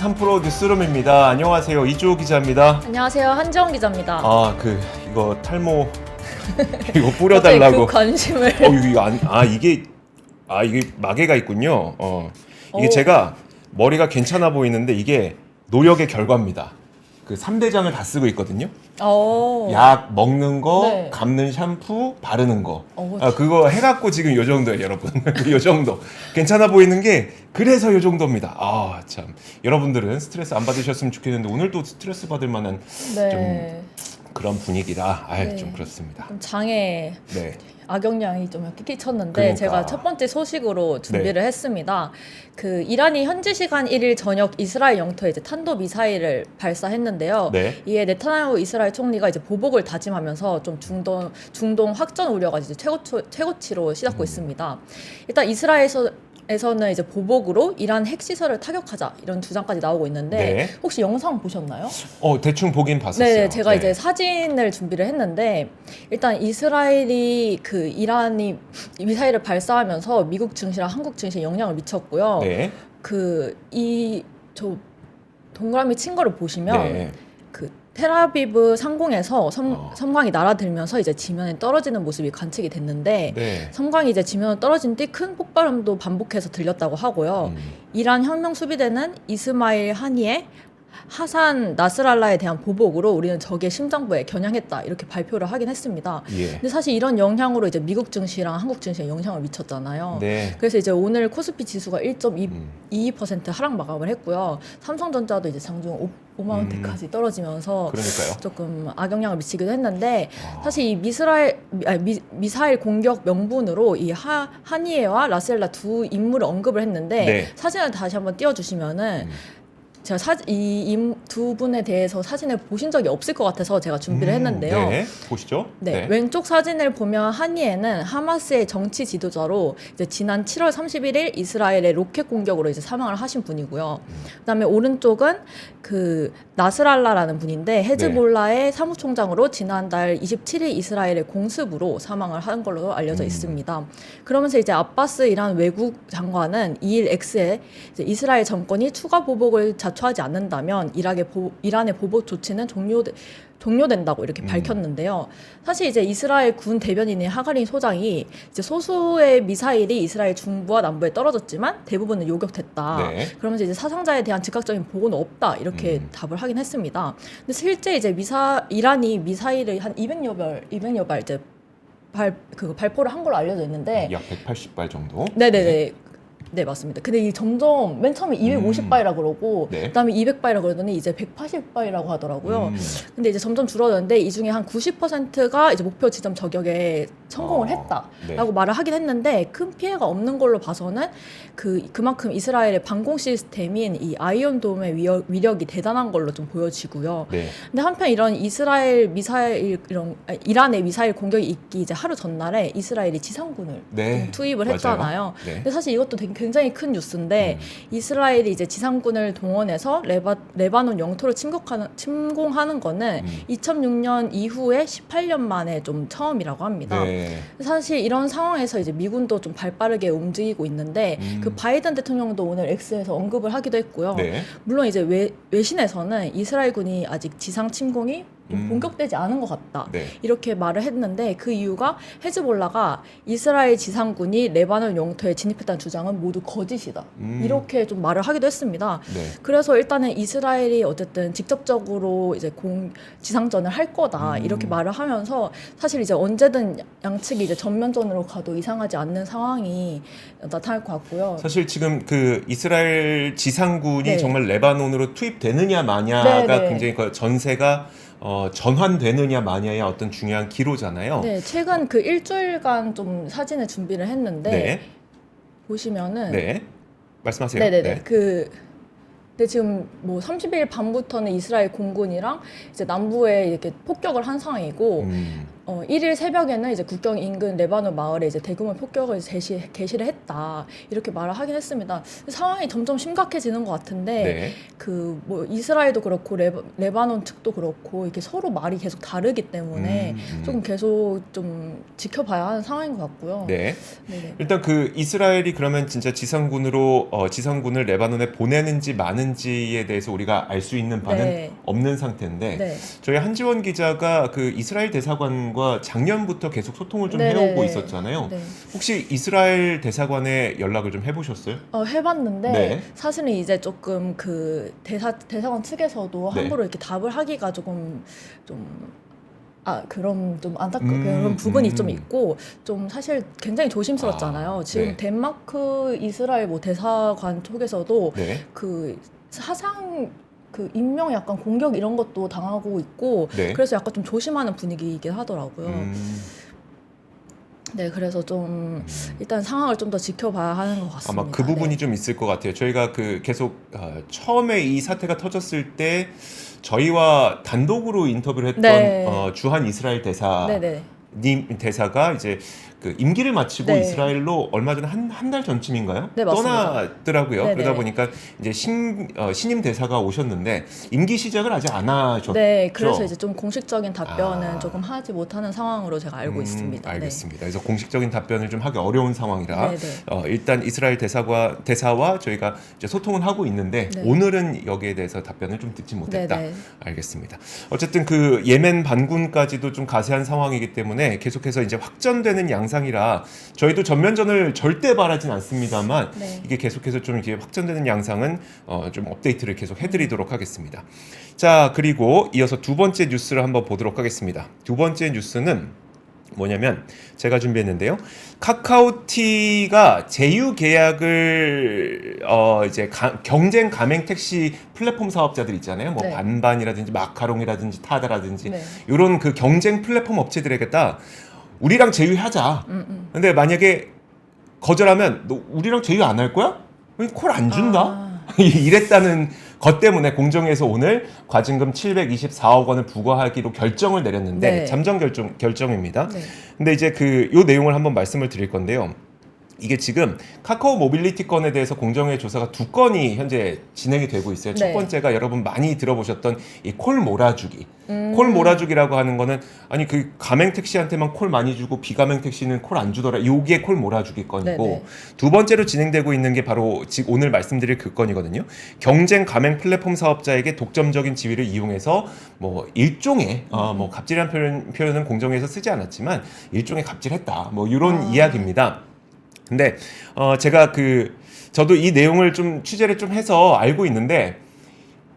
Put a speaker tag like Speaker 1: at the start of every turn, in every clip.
Speaker 1: 3프로 뉴스룸입니다. 안녕하세요. 이주호 기자입니다.
Speaker 2: 안녕하세요. 한지영 기자입니다.
Speaker 1: 이거 탈모 이거 뿌려달라고.
Speaker 2: 그 관심을.
Speaker 1: 이게 마개가 있군요. 이게 제가 머리가 괜찮아 보이는데 이게 노력의 결과입니다. 그 3대장을 다 쓰고 있거든요. 약 먹는 거,
Speaker 2: 네.
Speaker 1: 감는 샴푸, 바르는 거.
Speaker 2: 오,
Speaker 1: 그거 해갖고 지금 요 정도예요, 여러분. 요 정도. 괜찮아 보이는 게 그래서 요 정도입니다. 참. 여러분들은 스트레스 안 받으셨으면 좋겠는데 오늘도 스트레스 받을 만한
Speaker 2: 네.
Speaker 1: 좀 그런 분위기라
Speaker 2: 네.
Speaker 1: 좀 그렇습니다.
Speaker 2: 좀 장에
Speaker 1: 네.
Speaker 2: 악영향이 좀 끼쳤는데
Speaker 1: 그러니까.
Speaker 2: 제가 첫 번째 소식으로 준비를 했습니다. 그 이란이 현지 시간 1일 저녁 이스라엘 영토에 이제 탄도 미사일을 발사했는데요.
Speaker 1: 네.
Speaker 2: 이에 네타냐후 이스라엘 총리가 이제 보복을 다짐하면서 좀 중동 확전 우려가 이제 최고치로 시닫고 있습니다. 일단 이스라엘에서는 이제 보복으로 이란 핵시설을 타격하자 이런 주장까지 나오고 있는데
Speaker 1: 네.
Speaker 2: 혹시 영상 보셨나요?
Speaker 1: 대충 보긴 봤었어요.
Speaker 2: 네, 제가 이제 사진을 준비를 했는데 일단 이스라엘이 그 이란이 미사일을 발사하면서 미국 증시랑 한국 증시에 영향을 미쳤고요.
Speaker 1: 네.
Speaker 2: 저 동그라미 친 거를 보시면
Speaker 1: 네.
Speaker 2: 그 텔아비브 상공에서 섬광이 날아들면서 이제 지면에 떨어지는 모습이 관측이 됐는데
Speaker 1: 네.
Speaker 2: 섬광이 이제 지면에 떨어진 뒤 큰 폭발음도 반복해서 들렸다고 하고요. 이란 혁명 수비대는 이스마일 하니에 하산 나스랄라에 대한 보복으로 우리는 적의 심장부에 겨냥했다 이렇게 발표를 하긴 했습니다.
Speaker 1: 예.
Speaker 2: 근데 사실 이런 영향으로 이제 미국 증시랑 한국 증시에 영향을 미쳤잖아요.
Speaker 1: 네.
Speaker 2: 그래서 이제 오늘 코스피 지수가 1.22% 하락 마감을 했고요. 삼성전자도 이제 장중 5만 원대까지 떨어지면서
Speaker 1: 그러니까요.
Speaker 2: 조금 악영향을 미치기도 했는데 사실 이 미사일 공격 명분으로 이 하니에와 라셀라 두 인물을 언급을 했는데
Speaker 1: 네.
Speaker 2: 사진을 다시 한번 띄워주시면은 제가 이 두 분에 대해서 사진을 보신 적이 없을 것 같아서 제가 준비를 했는데요.
Speaker 1: 네. 보시죠.
Speaker 2: 네, 왼쪽 사진을 보면 하니에는 하마스의 정치 지도자로 이제 지난 7월 31일 이스라엘의 로켓 공격으로 이제 사망을 하신 분이고요. 그다음에 오른쪽은 그 나스랄라라는 분인데 헤즈볼라의 사무총장으로 지난달 27일 이스라엘의 공습으로 사망을 한 걸로 알려져 있습니다. 그러면서 이제 아바스 이란 외국 장관은 2일 X에 이제 이스라엘 정권이 추가 보복을 자초하지 않는다면 이란의 보복 조치는 종료된다고 이렇게 밝혔는데요. 사실 이제 이스라엘 군 대변인의 하가린 소장이 이제 소수의 미사일이 이스라엘 중부와 남부에 떨어졌지만 대부분은 요격됐다.
Speaker 1: 네.
Speaker 2: 그러면서 이제 사상자에 대한 즉각적인 보고는 없다 이렇게 답을 하긴 했습니다. 근데 실제 이제 이란이 미사일을 한 200여 발 이제 발포를 한 걸로 알려져 있는데
Speaker 1: 약 180발 정도.
Speaker 2: 네네네. 네, 맞습니다. 근데 이 점점 맨 처음에 250발이라 그러고
Speaker 1: 네.
Speaker 2: 그다음에 200발이라 그러더니 이제 180발이라고 하더라고요. 근데 이제 점점 줄어드는데 이 중에 한 90%가 이제 목표 지점 저격에 성공을 했다라고
Speaker 1: 네.
Speaker 2: 말을 하긴 했는데 큰 피해가 없는 걸로 봐서는 그만큼 이스라엘의 방공 시스템인 이 아이언돔의 위력이 대단한 걸로 좀 보여지고요.
Speaker 1: 네.
Speaker 2: 근데 한편 이런 이란의 미사일 공격이 있기 이제 하루 전날에 이스라엘이 지상군을
Speaker 1: 네.
Speaker 2: 투입을
Speaker 1: 맞아요.
Speaker 2: 했잖아요.
Speaker 1: 네.
Speaker 2: 근데 사실 이것도 굉장히 큰 뉴스인데 이스라엘이 이제 지상군을 동원해서 레바논 영토를 침공하는 거는 2006년 이후에 18년 만에 좀 처음이라고 합니다.
Speaker 1: 네.
Speaker 2: 사실 이런 상황에서 이제 미군도 좀 발빠르게 움직이고 있는데 그 바이든 대통령도 오늘 X에서 언급을 하기도 했고요.
Speaker 1: 네.
Speaker 2: 물론 이제 외신에서는 이스라엘군이 아직 지상 침공이 좀 본격되지 않은 것 같다.
Speaker 1: 네.
Speaker 2: 이렇게 말을 했는데 그 이유가 헤즈볼라가 이스라엘 지상군이 레바논 영토에 진입했다는 주장은 모두 거짓이다. 이렇게 좀 말을 하기도 했습니다.
Speaker 1: 네.
Speaker 2: 그래서 일단은 이스라엘이 어쨌든 직접적으로 이제 지상전을 할 거다. 이렇게 말을 하면서 사실 이제 언제든 양측이 이제 전면전으로 가도 이상하지 않는 상황이 나타날 것 같고요.
Speaker 1: 사실 지금 그 이스라엘 지상군이
Speaker 2: 네.
Speaker 1: 정말 레바논으로 투입되느냐 마냐가
Speaker 2: 네, 네.
Speaker 1: 굉장히 그 전세가 전환되느냐 마냐의 어떤 중요한 기로잖아요.
Speaker 2: 네, 최근 그 일주일간 좀 사진을 준비를 했는데
Speaker 1: 네.
Speaker 2: 보시면은
Speaker 1: 네. 말씀하세요.
Speaker 2: 네네네.
Speaker 1: 네.
Speaker 2: 근데 지금 뭐 30일 밤부터는 이스라엘 공군이랑 이제 남부에 이렇게 폭격을 한 상황이고 1일 새벽에는 이제 국경 인근 레바논 마을에 이제 대규모 폭격을 개시를 했다 이렇게 말을 하긴 했습니다. 상황이 점점 심각해지는 것 같은데
Speaker 1: 네.
Speaker 2: 그 뭐 이스라엘도 그렇고 레바논 측도 그렇고 이렇게 서로 말이 계속 다르기 때문에 조금 계속 좀 지켜봐야 하는 상황인 것 같고요.
Speaker 1: 네.
Speaker 2: 네네.
Speaker 1: 일단 그 이스라엘이 그러면 진짜 지상군을 레바논에 보내는지 마는지에 대해서 우리가 알 수 있는 바는
Speaker 2: 네.
Speaker 1: 없는 상태인데
Speaker 2: 네.
Speaker 1: 저희 한지원 기자가 그 이스라엘 대사관과 작년부터 계속 소통을 좀
Speaker 2: 네네.
Speaker 1: 해오고 있었잖아요.
Speaker 2: 네.
Speaker 1: 혹시 이스라엘 대사관에 연락을 좀 해보셨어요?
Speaker 2: 해봤는데
Speaker 1: 네.
Speaker 2: 사실은 이제 조금 그 대사관 측에서도
Speaker 1: 네.
Speaker 2: 함부로 이렇게 답을 하기가 조금 그런 좀 그런 부분이 좀 있고 좀 사실 굉장히 조심스럽잖아요. 지금
Speaker 1: 네.
Speaker 2: 덴마크 이스라엘 뭐 대사관 쪽에서도
Speaker 1: 네.
Speaker 2: 그 사상 그 인명 약간 공격 이런 것도 당하고 있고
Speaker 1: 네.
Speaker 2: 그래서 약간 좀 조심하는 분위기이긴 하더라고요. 네, 그래서 좀 일단 상황을 좀 더 지켜봐야 하는 것 같습니다.
Speaker 1: 아마 그 부분이
Speaker 2: 네.
Speaker 1: 좀 있을 것 같아요. 저희가 그 계속 처음에 이 사태가 터졌을 때 저희와 단독으로 인터뷰를 했던
Speaker 2: 네.
Speaker 1: 주한 이스라엘
Speaker 2: 네네.
Speaker 1: 대사가 이제 그 임기를 마치고
Speaker 2: 네.
Speaker 1: 이스라엘로 얼마 전에 한 달 전쯤인가요?
Speaker 2: 네, 맞습니다.
Speaker 1: 떠나더라고요.
Speaker 2: 네네.
Speaker 1: 그러다 보니까 이제 신임 대사가 오셨는데 임기 시작을 아직 안 하셨죠.
Speaker 2: 네, 그래서 이제 좀 공식적인 답변은
Speaker 1: 아.
Speaker 2: 조금 하지 못하는 상황으로 제가 알고 있습니다.
Speaker 1: 알겠습니다. 그래서 공식적인 답변을 좀 하기 어려운 상황이라
Speaker 2: 네네.
Speaker 1: 일단 이스라엘 대사와 저희가 이제 소통을 하고 있는데
Speaker 2: 네.
Speaker 1: 오늘은 여기에 대해서 답변을 좀 듣지 못했다.
Speaker 2: 네네.
Speaker 1: 알겠습니다. 어쨌든 그 예멘 반군까지도 좀 가세한 상황이기 때문에 계속해서 이제 확전되는 양상이라 저희도 전면전을 절대 바라진 않습니다만
Speaker 2: 네.
Speaker 1: 이게 계속해서 좀 이렇게 확전되는 양상은 좀 업데이트를 계속 해드리도록 하겠습니다. 자, 그리고 이어서 두 번째 뉴스를 한번 보도록 하겠습니다. 두 번째 뉴스는 뭐냐면 제가 준비했는데요. 카카오티가 제휴 계약을 이제 경쟁 가맹 택시 플랫폼 사업자들 있잖아요. 뭐
Speaker 2: 네.
Speaker 1: 반반이라든지 마카롱이라든지 타다라든지
Speaker 2: 네.
Speaker 1: 이런 그 경쟁 플랫폼 업체들에게다 우리랑 제휴하자. 근데 만약에 거절하면 너 우리랑 제휴 안 할 거야? 콜 안 준다. 이랬다는 것 때문에 공정위에서 오늘 과징금 724억 원을 부과하기로 결정을 내렸는데
Speaker 2: 네.
Speaker 1: 잠정 결정입니다.
Speaker 2: 네.
Speaker 1: 근데 이제 요 내용을 한번 말씀을 드릴 건데요. 이게 지금 카카오 모빌리티 건에 대해서 공정위 조사가 두 건이 현재 진행이 되고 있어요. 첫
Speaker 2: 네.
Speaker 1: 번째가 여러분 많이 들어보셨던 이 콜 몰아주기. 콜 몰아주기라고 하는 거는 아니 그 가맹 택시한테만 콜 많이 주고 비가맹 택시는 콜 안 주더라. 요게 콜 몰아주기 건이고
Speaker 2: 네네.
Speaker 1: 두 번째로 진행되고 있는 게 바로 지금 오늘 말씀드릴 그 건이거든요. 경쟁 가맹 플랫폼 사업자에게 독점적인 지위를 이용해서 뭐 일종의 뭐 갑질이라는 표현은 공정위에서 쓰지 않았지만 일종의 갑질했다. 뭐 이런 이야기입니다. 근데 제가 저도 이 내용을 좀 취재를 좀 해서 알고 있는데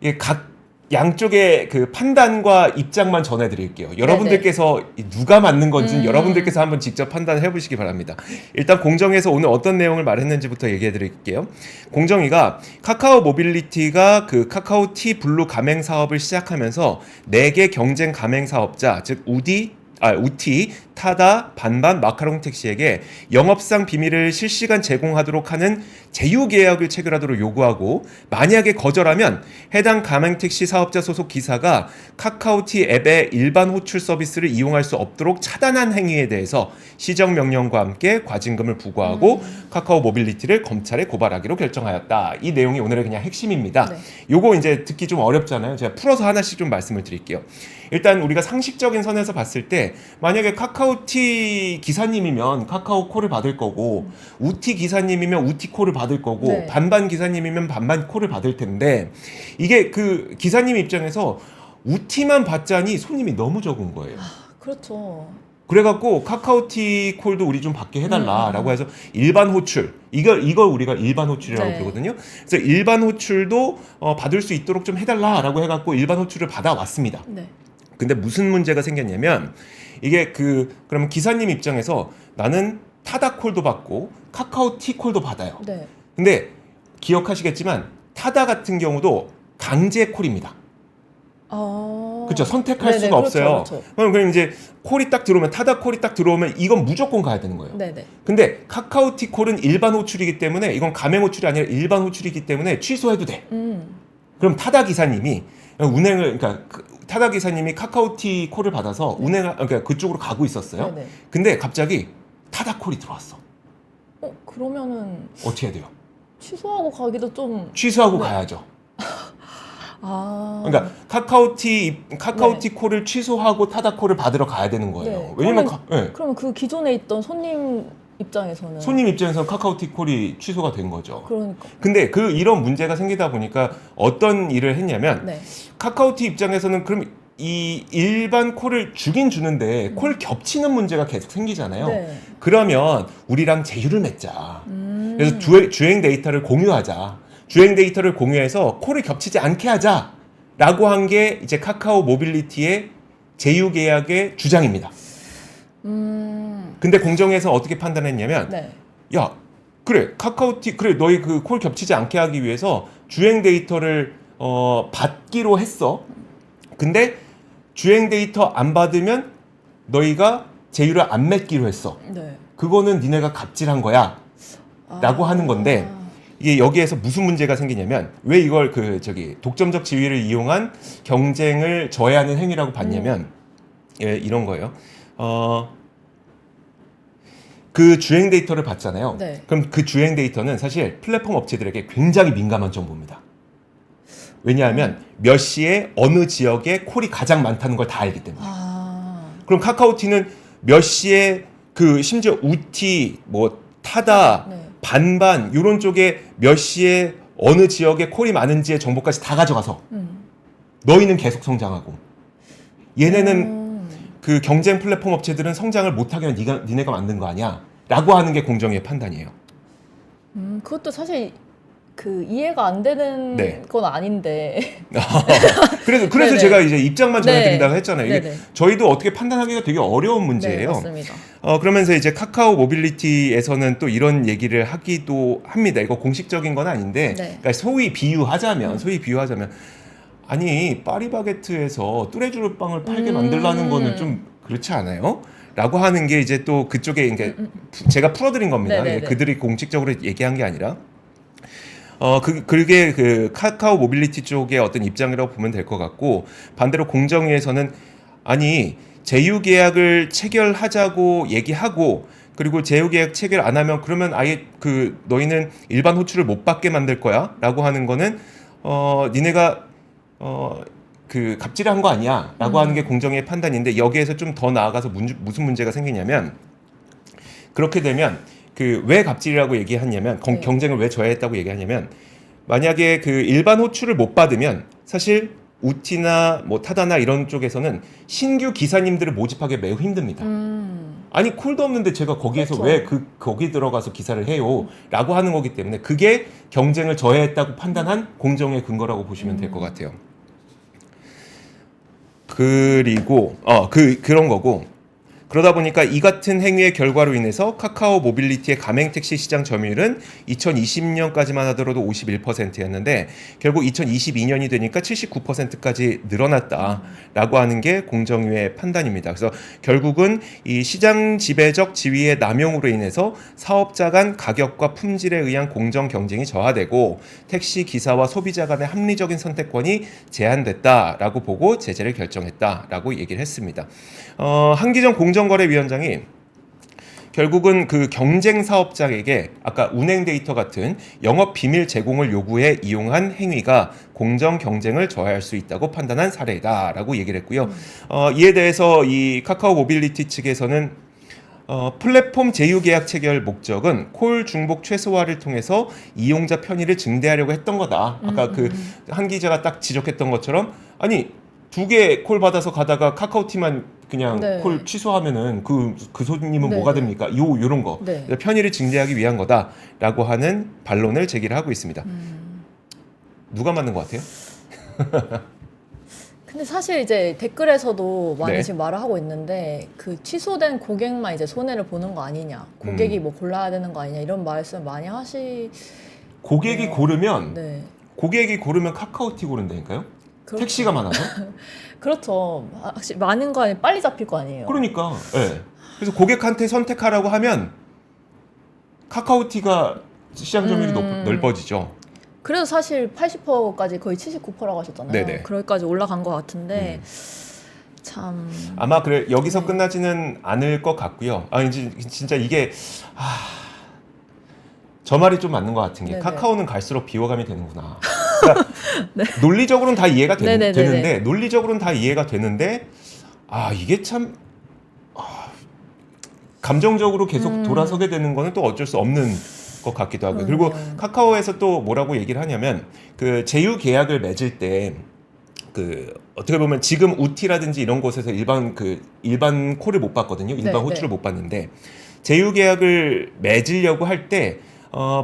Speaker 1: 이게 각 양쪽의 그 판단과 입장만 전해드릴게요. 여러분들께서 누가 맞는 건지는 여러분들께서 한번 직접 판단해 보시기 바랍니다. 일단 공정위에서 오늘 어떤 내용을 말했는지부터 얘기해 드릴게요. 공정위가 카카오 모빌리티가 그 카카오티 블루 가맹 사업을 시작하면서 4개 경쟁 가맹 사업자, 즉 우티, 타다, 반반, 마카롱 택시에게 영업상 비밀을 실시간 제공하도록 하는 제휴 계약을 체결하도록 요구하고 만약에 거절하면 해당 가맹 택시 사업자 소속 기사가 카카오티 앱의 일반 호출 서비스를 이용할 수 없도록 차단한 행위에 대해서 시정 명령과 함께 과징금을 부과하고 카카오 모빌리티를 검찰에 고발하기로 결정하였다. 이 내용이 오늘의 그냥 핵심입니다.
Speaker 2: 네.
Speaker 1: 요거 이제 듣기 좀 어렵잖아요. 제가 풀어서 하나씩 좀 말씀을 드릴게요. 일단 우리가 상식적인 선에서 봤을 때 만약에 카카오티 기사님이면 카카오 콜을 받을 거고 우티 기사님이면 우티 콜을 받을 거고
Speaker 2: 네.
Speaker 1: 반반 기사님이면 반반 콜을 받을 텐데 이게 그 기사님 입장에서 우티만 받자니 손님이 너무 적은 거예요.
Speaker 2: 그렇죠.
Speaker 1: 그래갖고 카카오티 콜도 우리 좀 받게 해달라라고 해서 일반 호출 이걸 우리가 일반 호출이라고
Speaker 2: 네.
Speaker 1: 부르거든요. 그래서 일반 호출도 받을 수 있도록 좀 해달라라고 해갖고 일반 호출을 받아왔습니다.
Speaker 2: 네.
Speaker 1: 근데 무슨 문제가 생겼냐면 이게 그러면 기사님 입장에서 나는 타다 콜도 받고 카카오티 콜도 받아요.
Speaker 2: 네.
Speaker 1: 근데 기억하시겠지만 타다 같은 경우도 강제 콜입니다. 그렇죠. 선택할
Speaker 2: 네네,
Speaker 1: 수가 없어요.
Speaker 2: 그렇죠.
Speaker 1: 그럼 이제 콜이 딱 들어오면 타다 콜이 딱 들어오면 이건 무조건 가야 되는 거예요.
Speaker 2: 네네.
Speaker 1: 근데 카카오티 콜은 일반 호출이기 때문에 이건 가맹 호출이 아니라 일반 호출이기 때문에 취소해도 돼. 그럼 타다 기사님이 운행을 그러니까 타다 기사님이 카카오티 콜을 받아서 운행을 그러니까 그쪽으로 가고 있었어요.
Speaker 2: 네네.
Speaker 1: 근데 갑자기 타다 콜이 들어왔어.
Speaker 2: 그러면은
Speaker 1: 어떻게 해야 돼요?
Speaker 2: 취소하고 가기도 좀.
Speaker 1: 취소하고
Speaker 2: 네.
Speaker 1: 가야죠.
Speaker 2: 아.
Speaker 1: 그러니까 카카오티 콜을 취소하고 타다 콜을 받으러 가야 되는 거예요.
Speaker 2: 네.
Speaker 1: 왜냐면
Speaker 2: 그러면 그 기존에 있던 손님 입장에서는.
Speaker 1: 손님 입장에서 카카오티 콜이 취소가 된 거죠.
Speaker 2: 그러니까.
Speaker 1: 근데 이런 문제가 생기다 보니까 어떤 일을 했냐면
Speaker 2: 네.
Speaker 1: 카카오티 입장에서는 그럼 이 일반 콜을 주긴 주는데 콜 겹치는 문제가 계속 생기잖아요.
Speaker 2: 네.
Speaker 1: 그러면 우리랑 제휴를 맺자. 그래서 주행 데이터를 공유하자. 주행 데이터를 공유해서 콜이 겹치지 않게 하자라고 한 게 이제 카카오 모빌리티의 제휴 계약의 주장입니다. 근데 공정에서 어떻게 판단했냐면
Speaker 2: 네.
Speaker 1: 야, 그래 카카오티 그래 너희 그 콜 겹치지 않게 하기 위해서 주행 데이터를 받기로 했어. 근데 주행 데이터 안 받으면 너희가 제휴를 안 맺기로 했어.
Speaker 2: 네.
Speaker 1: 그거는 니네가 갑질한 거야. 라고 하는 건데 이게 여기에서 무슨 문제가 생기냐면 왜 이걸 독점적 지위를 이용한 경쟁을 저해하는 행위라고 봤냐면 예, 이런 거예요. 그 주행 데이터를 받잖아요.
Speaker 2: 네.
Speaker 1: 그럼 그 주행 데이터는 사실 플랫폼 업체들에게 굉장히 민감한 정보입니다. 왜냐하면 몇 시에 어느 지역에 콜이 가장 많다는 걸 다 알기 때문에. 그럼 카카오티는 몇 시에 심지어 우티 뭐 타다
Speaker 2: 네.
Speaker 1: 반반 이런 쪽에 몇 시에 어느 지역에 콜이 많은지의 정보까지 다 가져가서 너희는 계속 성장하고 얘네는 그 경쟁 플랫폼 업체들은 성장을 못하게 하면 니네가 만든 거 아니야 라고 하는 게 공정의 판단이에요.
Speaker 2: 그것도 사실 이해가 안 되는
Speaker 1: 네.
Speaker 2: 건 아닌데.
Speaker 1: 그래서
Speaker 2: 네네.
Speaker 1: 제가 이제 입장만 전해드린다고
Speaker 2: 네.
Speaker 1: 했잖아요. 이게
Speaker 2: 네네.
Speaker 1: 저희도 어떻게 판단하기가 되게 어려운 문제예요.
Speaker 2: 네, 맞습니다.
Speaker 1: 그러면서 이제 카카오 모빌리티에서는 또 이런 얘기를 하기도 합니다. 이거 공식적인 건 아닌데,
Speaker 2: 네.
Speaker 1: 그러니까 소위 비유하자면 아니 파리바게트에서 뚜레쥬르빵을 팔게 만들라는 거는 좀 그렇지 않아요? 라고 하는 게 이제 또 그쪽에 이게 제가 풀어드린 겁니다.
Speaker 2: 네네네.
Speaker 1: 그들이 공식적으로 얘기한 게 아니라. 그게 그 카카오 모빌리티 쪽의 어떤 입장이라고 보면 될 것 같고, 반대로 공정위에서는 아니 제휴 계약을 체결하자고 얘기하고, 그리고 제휴 계약 체결 안 하면 그러면 아예 너희는 일반 호출을 못 받게 만들 거야라고 하는 거는 니네가 갑질한 거 아니야라고 하는 게 공정위의 판단인데, 여기에서 좀 더 나아가서 무슨 문제가 생기냐면, 그렇게 되면 왜 갑질이라고 얘기하냐면
Speaker 2: 네.
Speaker 1: 경쟁을 왜 저해했다고 얘기하냐면, 만약에 일반 호출을 못 받으면 사실 우티나 뭐 타다나 이런 쪽에서는 신규 기사님들을 모집하기 매우 힘듭니다. 아니 콜도 없는데 제가 거기에서
Speaker 2: 그렇죠.
Speaker 1: 왜 거기 들어가서 기사를 해요? 라고 하는 거기 때문에 그게 경쟁을 저해했다고 판단한 공정의 근거라고 보시면 될 것 같아요. 그리고 그런 거고, 그러다 보니까 이 같은 행위의 결과로 인해서 카카오 모빌리티의 가맹 택시 시장 점유율은 2020년까지만 하더라도 51%였는데 결국 2022년이 되니까 79%까지 늘어났다라고 하는 게 공정위의 판단입니다. 그래서 결국은 이 시장 지배적 지위의 남용으로 인해서 사업자 간 가격과 품질에 의한 공정 경쟁이 저하되고 택시 기사와 소비자 간의 합리적인 선택권이 제한됐다라고 보고 제재를 결정했다라고 얘기를 했습니다. 한기정 공정거래위원장이 결국은 경쟁 사업자에게 아까 운행 데이터 같은 영업 비밀 제공을 요구해 이용한 행위가 공정 경쟁을 저해할 수 있다고 판단한 사례다라고 얘기를 했고요. 이에 대해서 이 카카오 모빌리티 측에서는 플랫폼 제휴 계약 체결 목적은 콜 중복 최소화를 통해서 이용자 편의를 증대하려고 했던 거다. 아까 한 기자가 딱 지적했던 것처럼, 아니 2개 콜 받아서 가다가 카카오티만 그냥
Speaker 2: 네.
Speaker 1: 콜 취소하면은 그 손님은
Speaker 2: 네.
Speaker 1: 뭐가 됩니까? 요런 거.
Speaker 2: 네.
Speaker 1: 편의를 증대하기 위한 거다라고 하는 반론을 제기를 하고 있습니다. 누가 맞는 것 같아요?
Speaker 2: 근데 사실 이제 댓글에서도 많이
Speaker 1: 네.
Speaker 2: 지금 말을 하고 있는데 취소된 고객만 이제 손해를 보는 거 아니냐, 고객이 뭐 골라야 되는 거 아니냐 이런 말씀 많이
Speaker 1: 고객이
Speaker 2: 네.
Speaker 1: 고르면
Speaker 2: 네.
Speaker 1: 카카오티 고른다니까요?
Speaker 2: 그렇죠.
Speaker 1: 택시가 많아서?
Speaker 2: 그렇죠. 확실히 많은 거 아니에요. 빨리 잡힐 거 아니에요.
Speaker 1: 그러니까. 네. 그래서 고객한테 선택하라고 하면 카카오티가 시장 점유율이 넓어지죠.
Speaker 2: 그래도 사실 80%까지 거의 79%라고 하셨잖아요.
Speaker 1: 네네.
Speaker 2: 그럴까지 올라간 것 같은데 참
Speaker 1: 아마 그래 여기서
Speaker 2: 네.
Speaker 1: 끝나지는 않을 것 같고요. 아 이제 진짜 이게 저 말이 좀 맞는 것 같은 게
Speaker 2: 네네.
Speaker 1: 카카오는 갈수록 비호감이 되는구나. 그러니까 논리적으로는 다 이해가
Speaker 2: 네네네네.
Speaker 1: 되는데 논리적으로는 다 이해가 되는데 이게 참 감정적으로 계속 돌아서게 되는 거는 또 어쩔 수 없는 것 같기도 하고요. 그리고
Speaker 2: 그러네요.
Speaker 1: 카카오에서 또 뭐라고 얘기를 하냐면 그 제휴 계약을 맺을 때 그 어떻게 보면 지금 우티라든지 이런 곳에서 일반 콜을 못 받거든요. 일반
Speaker 2: 네,
Speaker 1: 호출을
Speaker 2: 네.
Speaker 1: 못 받는데 제휴 계약을 맺으려고 할 때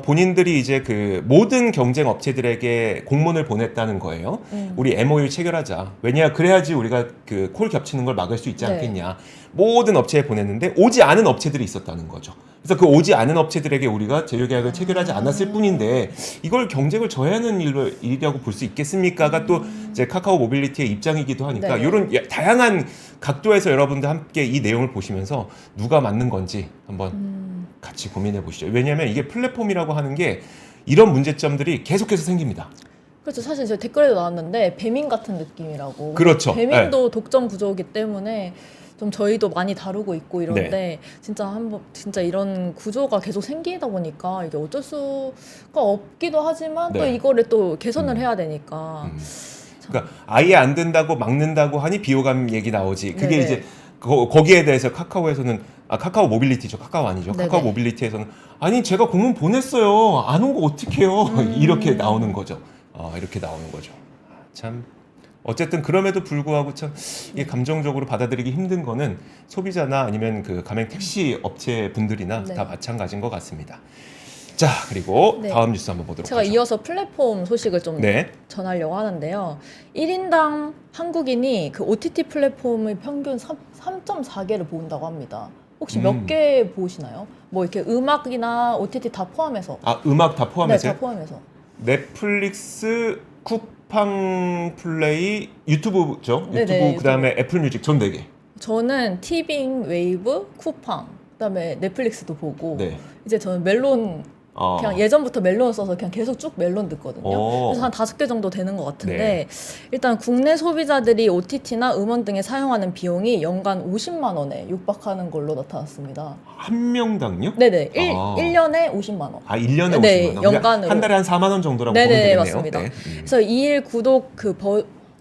Speaker 1: 본인들이 이제 그 모든 경쟁 업체들에게 공문을 보냈다는 거예요. 우리 MOU 체결하자. 왜냐 그래야지 우리가 그 콜 겹치는 걸 막을 수 있지
Speaker 2: 네.
Speaker 1: 않겠냐. 모든 업체에 보냈는데 오지 않은 업체들이 있었다는 거죠. 그래서 그 오지 않은 업체들에게 우리가 제휴 계약을 체결하지 않았을 뿐인데 이걸 경쟁을 저해하는 일이라고 볼 수 있겠습니까가 또 이제 카카오 모빌리티의 입장이기도 하니까
Speaker 2: 네.
Speaker 1: 이런 다양한 각도에서 여러분들 함께 이 내용을 보시면서 누가 맞는 건지 한번 같이 고민해 보시죠. 왜냐하면 이게 플랫폼이라고 하는 게 이런 문제점들이 계속해서 생깁니다.
Speaker 2: 그렇죠. 사실 저 댓글에도 나왔는데 배민 같은 느낌이라고.
Speaker 1: 그렇죠.
Speaker 2: 배민도 독점 구조이기 때문에 좀 저희도 많이 다루고 있고 이런데
Speaker 1: 네.
Speaker 2: 진짜 이런 구조가 계속 생기다 보니까 이게 어쩔 수가 없기도 하지만 또
Speaker 1: 네.
Speaker 2: 이거를 또 개선을 해야 되니까.
Speaker 1: 그러니까 아예 안 된다고 막는다고 하니 비호감 얘기 나오지. 그게
Speaker 2: 네네.
Speaker 1: 이제 거기에 대해서 카카오에서는 카카오 모빌리티죠. 카카오 아니죠.
Speaker 2: 네네.
Speaker 1: 카카오 모빌리티에서는 아니 제가 공문 보냈어요. 안 온 거 어떡해요. 이렇게 나오는 거죠. 이렇게 나오는 거죠. 참 어쨌든 그럼에도 불구하고 참 이게 감정적으로 받아들이기 힘든 거는 소비자나 아니면 그 가맹 택시 업체 분들이나
Speaker 2: 네.
Speaker 1: 다 마찬가지인 것 같습니다. 자 그리고
Speaker 2: 네.
Speaker 1: 다음 뉴스 한번 보도록
Speaker 2: 제가
Speaker 1: 하죠.
Speaker 2: 이어서 플랫폼 소식을 좀
Speaker 1: 네.
Speaker 2: 전하려고 하는데요. 1인당 한국인이 그 OTT 플랫폼의 평균 3.4개를 본다고 합니다. 혹시 몇 개 보시나요? 뭐 이렇게 음악이나 OTT 다 포함해서.
Speaker 1: 음악 다
Speaker 2: 네,
Speaker 1: 포함해서요?
Speaker 2: 다 포함해서.
Speaker 1: 넷플릭스, 쿠팡 플레이, 유튜브죠.
Speaker 2: 네네,
Speaker 1: 유튜브 그다음에 애플 뮤직 전 4개.
Speaker 2: 저는 티빙, 웨이브, 쿠팡, 그다음에 넷플릭스도 보고
Speaker 1: 네.
Speaker 2: 이제 저는 멜론 그냥 예전부터 멜론 써서 그냥 계속 쭉 멜론 듣거든요. 그래서 한 5개 정도 되는 것 같은데
Speaker 1: 네.
Speaker 2: 일단 국내 소비자들이 OTT나 음원 등에 사용하는 비용이 연간 50만 원에 육박하는 걸로 나타났습니다.
Speaker 1: 한 명당요?
Speaker 2: 네네. 1년에 50만 원.
Speaker 1: 1년에
Speaker 2: 네,
Speaker 1: 50만 원.
Speaker 2: 연간으로.
Speaker 1: 한 달에 한 4만 원 정도라고 보면
Speaker 2: 네네,
Speaker 1: 되겠네요.
Speaker 2: 맞습니다.
Speaker 1: 네.
Speaker 2: 그래서 2일 구독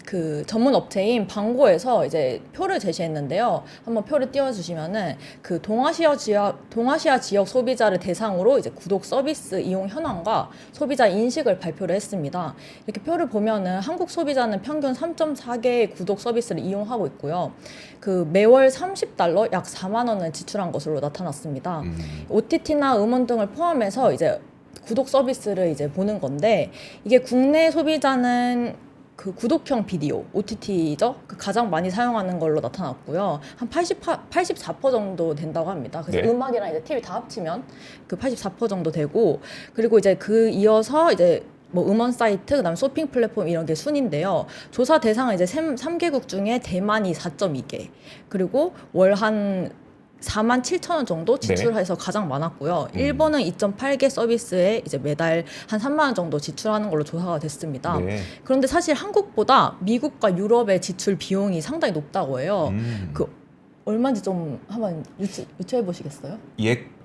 Speaker 2: 그 전문 업체인 방고에서 이제 표를 제시했는데요. 한번 표를 띄워주시면은 그 동아시아 지역 소비자를 대상으로 이제 구독 서비스 이용 현황과 소비자 인식을 발표를 했습니다. 이렇게 표를 보면은 한국 소비자는 평균 3.4개의 구독 서비스를 이용하고 있고요. 그 매월 $30, 약 4만 원을 지출한 것으로 나타났습니다. OTT나 음원 등을 포함해서 이제 구독 서비스를 이제 보는 건데 이게 국내 소비자는 그 구독형 비디오, OTT죠? 그 가장 많이 사용하는 걸로 나타났고요. 한 84% 정도 된다고 합니다. 그래서
Speaker 1: 네.
Speaker 2: 음악이랑 이제 TV 다 합치면 그 84% 정도 되고, 그리고 이제 그 이어서 이제 뭐 음원 사이트, 그다음 쇼핑 플랫폼 이런 게 순인데요. 조사 대상은 이제 3개국 중에 대만이 4.2개, 그리고 월 한 4만 7천 원 정도 지출해서 가장 많았고요. 일본은 2.8개 서비스에 이제 매달 한 3만 원 정도 지출하는 걸로 조사가 됐습니다.
Speaker 1: 네.
Speaker 2: 그런데 사실 한국보다 미국과 유럽의 지출 비용이 상당히 높다고 해요. 그 얼마인지 좀 한번 유추해 보시겠어요?